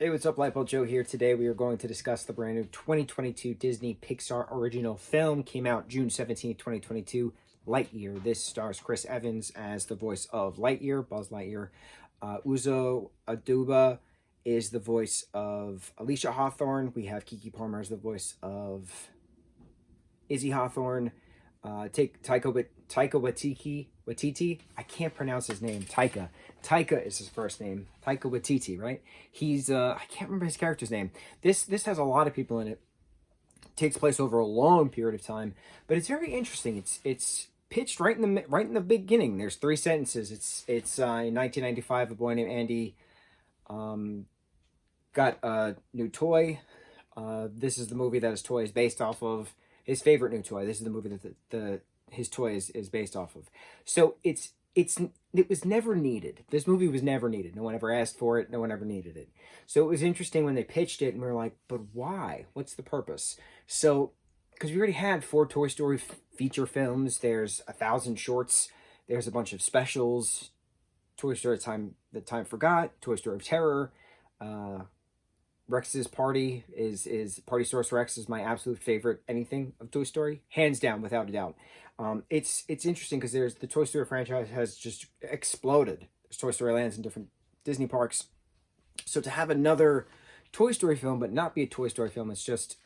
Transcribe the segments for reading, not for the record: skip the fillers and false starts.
Hey, what's up, Lightboltjoe here. Today we are going to discuss the brand new 2022 Disney Pixar original film. Came out June 17th, 2022, Lightyear. This stars Chris Evans as the voice of Lightyear, Buzz Lightyear. Uzo Aduba is the voice of Alicia Hawthorne. We have Kiki Palmer as the voice of Izzy Hawthorne. Taika Waititi. I can't pronounce his name. Taika is his first name. Taika Waititi, right? He's I can't remember his character's name. This has a lot of people in it. Takes place over a long period of time, but it's very interesting. It's pitched right in the beginning. There's three sentences. It's in 1995. A boy named Andy got a new toy. This is the movie that his toy is based off of. His favorite new toy. This is the movie that his toy is based off of. So it was never needed. This movie was never needed. No one ever asked for it. No one ever needed it. So it was interesting when they pitched it, and we were like, but why? What's the purpose? So, because we already had 4 Toy Story feature films. There's 1,000 shorts. There's a bunch of specials. Toy Story Time Forgot. Toy Story of Terror. Rex's Party is Party Source Rex is my absolute favorite anything of Toy Story, hands down, without a doubt. It's interesting because the Toy Story franchise has just exploded. There's Toy Story lands in different Disney parks. So to have another Toy Story film, but not be a Toy Story film, it's just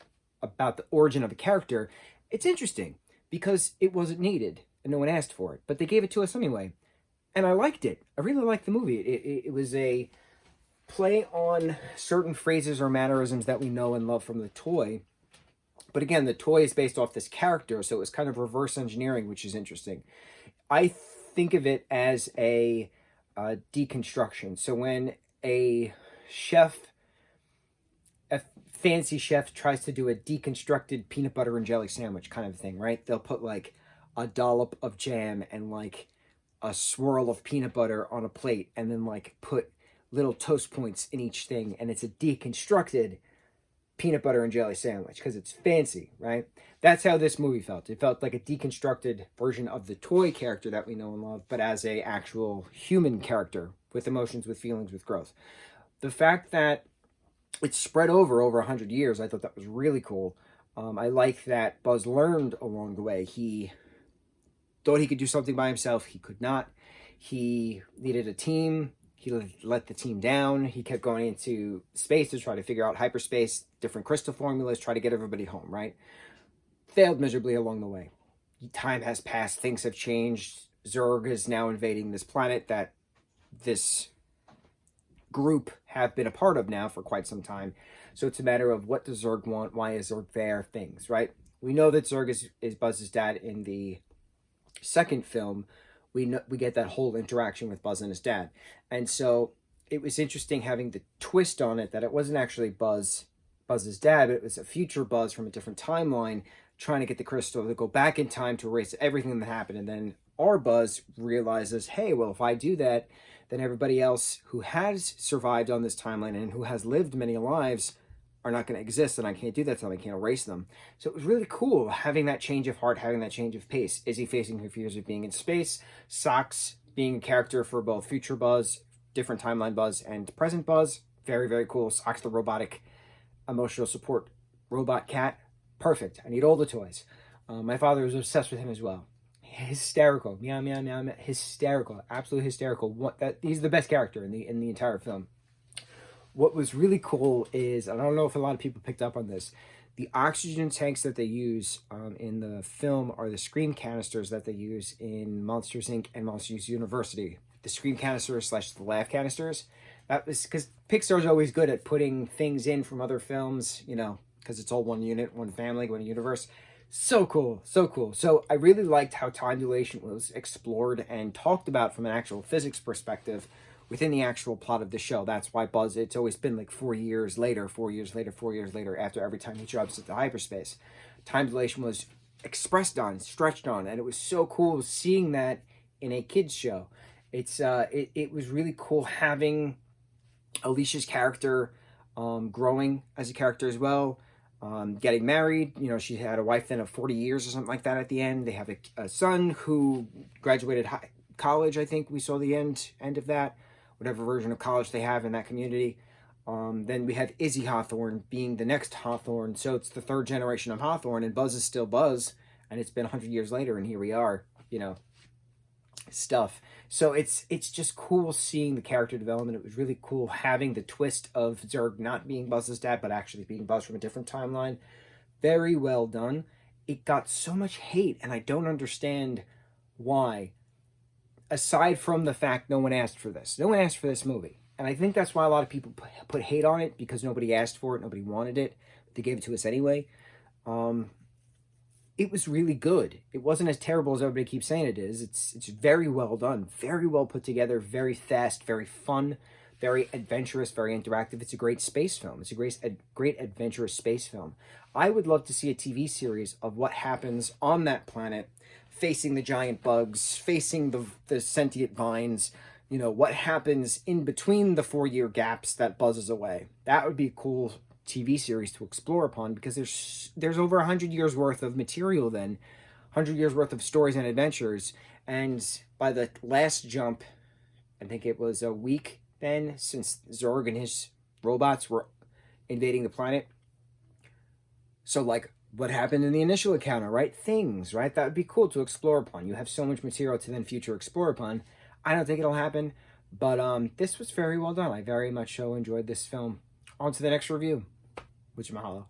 about the origin of a character. It's interesting because it wasn't needed and no one asked for it, but they gave it to us anyway, and I liked it. I really liked the movie. It was a play on certain phrases or mannerisms that we know and love from the toy. But again, the toy is based off this character, so it was kind of reverse engineering, which is interesting. I think of it as a deconstruction. So when a fancy chef tries to do a deconstructed peanut butter and jelly sandwich kind of thing, right? They'll put like a dollop of jam and like a swirl of peanut butter on a plate, and then like put little toast points in each thing, and it's a deconstructed peanut butter and jelly sandwich because it's fancy, right? That's how this movie felt. It felt like a deconstructed version of the toy character that we know and love, but as a actual human character with emotions, with feelings, with growth. The fact that it's spread over 100 years, I thought that was really cool. I like that Buzz learned along the way. He thought he could do something by himself. He could not. He needed a team. He let the team down. He kept going into space to try to figure out hyperspace, different crystal formulas, try to get everybody home, right? Failed miserably along the way. Time has passed. Things have changed. Zurg is now invading this planet that this group have been a part of now for quite some time. So it's a matter of what does Zurg want? Why is Zurg there? Things, right? We know that Zurg is Buzz's dad in the second film. We get that whole interaction with Buzz and his dad. And so it was interesting having the twist on it that it wasn't actually Buzz's dad, but it was a future Buzz from a different timeline trying to get the crystal to go back in time to erase everything that happened. And then our Buzz realizes, hey, well, if I do that, then everybody else who has survived on this timeline and who has lived many lives are not going to exist, and I can't do that to them. I can't erase them. So it was really cool having that change of heart, having that change of pace. Izzy facing her fears of being in space, Socks being a character for both future Buzz, different timeline Buzz, and present Buzz. Very, very cool. Socks, the robotic emotional support robot cat. Perfect. I need all the toys. My father was obsessed with him as well. Hysterical. Meow, meow, meow, meow. Hysterical. Absolutely hysterical. He's the best character in the entire film. What was really cool is, and I don't know if a lot of people picked up on this, the oxygen tanks that they use in the film are the scream canisters that they use in Monsters, Inc. and Monsters University. The scream canisters / the laugh canisters. That was because Pixar's always good at putting things in from other films, you know, because it's all one unit, one family, one universe. So cool, so cool. So I really liked how time dilation was explored and talked about from an actual physics perspective within the actual plot of the show. That's why Buzz, it's always been like 4 years later, 4 years later, 4 years later, after every time he jumps into hyperspace. Time dilation was expressed on, stretched on, and it was so cool seeing that in a kid's show. It was really cool having Alicia's character growing as a character as well, getting married. You know, she had a wife then of 40 years or something like that at the end. They have a son who graduated college, I think we saw the end of that, whatever version of college they have in that community. Then we have Izzy Hawthorne being the next Hawthorne. So it's the third generation of Hawthorne, and Buzz is still Buzz, and it's been 100 years later, and here we are, you know, stuff. So it's just cool seeing the character development. It was really cool having the twist of Zurg not being Buzz's dad, but actually being Buzz from a different timeline. Very well done. It got so much hate, and I don't understand why. Aside from the fact no one asked for this. No one asked for this movie. And I think that's why a lot of people put hate on it, because nobody asked for it, nobody wanted it. They gave it to us anyway. It was really good. It wasn't as terrible as everybody keeps saying it is. It's very well done, very well put together, very fast, very fun, very adventurous, very interactive. It's a great space film. It's a great adventurous space film. I would love to see a TV series of what happens on that planet, facing the giant bugs, facing the sentient vines, you know, what happens in between the 4-year gaps that buzzes away. That would be a cool TV series to explore upon, because there's over 100 years worth of material then, 100 years worth of stories and adventures. And by the last jump, I think it was a week then since Zorg and his robots were invading the planet. So like, what happened in the initial encounter, right? Things, right? That would be cool to explore upon. You have so much material to then future explore upon. I don't think it'll happen, but this was very well done. I very much so enjoyed this film. On to the next review. Mucho mahalo.